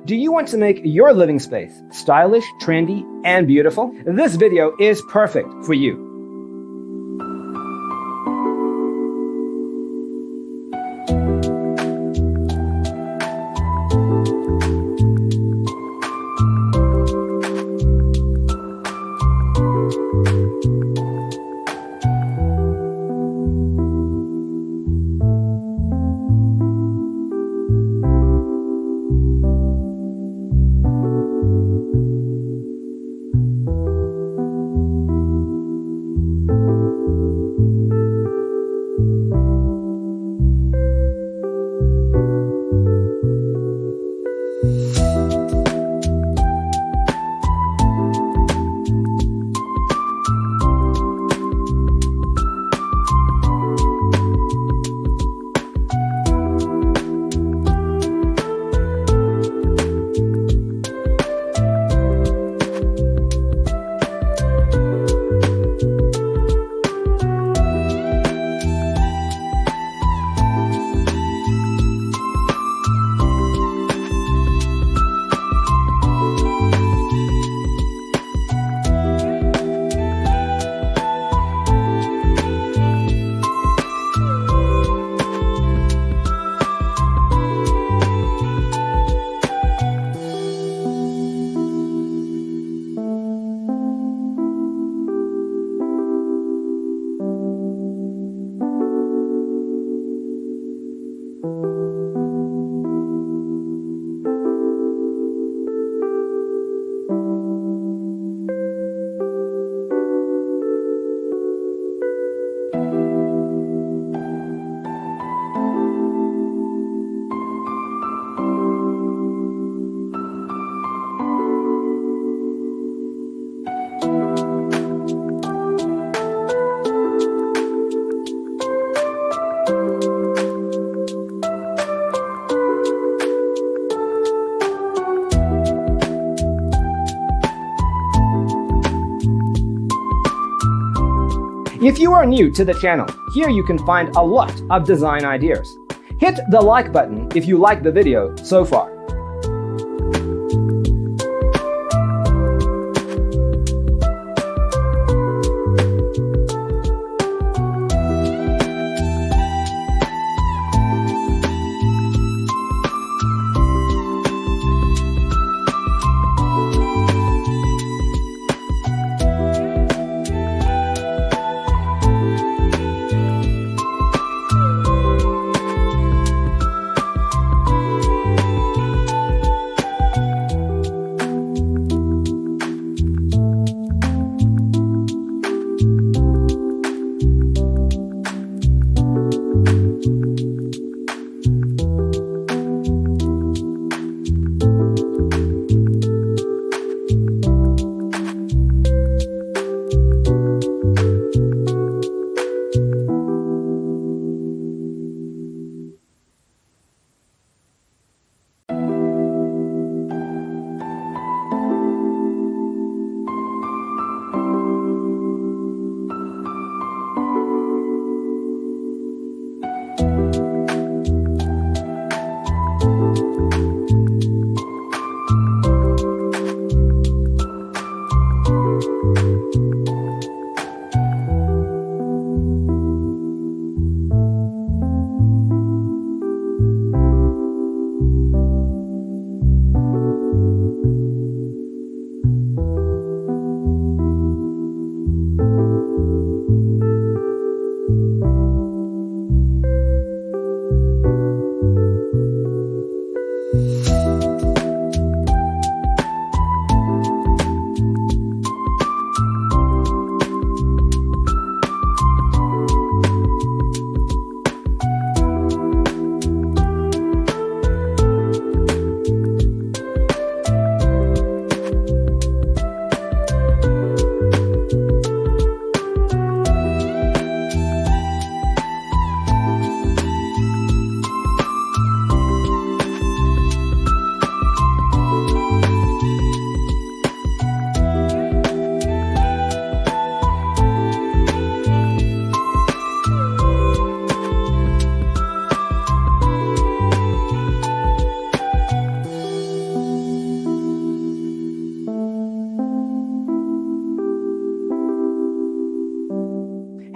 Do you want to make your living space stylish, trendy, and beautiful? This video is perfect for you. If you are new to the channel, here you can find a lot of design ideas. Hit the like button if you like the video so far.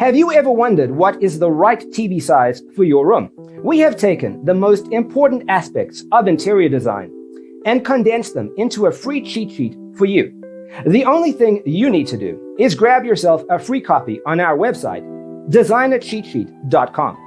Have you ever wondered what is the right TV size for your room? We have taken the most important aspects of interior design and condensed them into a free cheat sheet for you. The only thing you need to do is grab yourself a free copy on our website, designercheatsheet.com.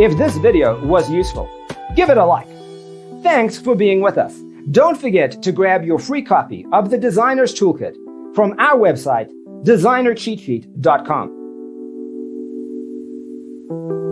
If this video was useful, give it a like. Thanks for being with us. Don't forget to grab your free copy of the Designer's Toolkit from our website, designercheatsheet.com.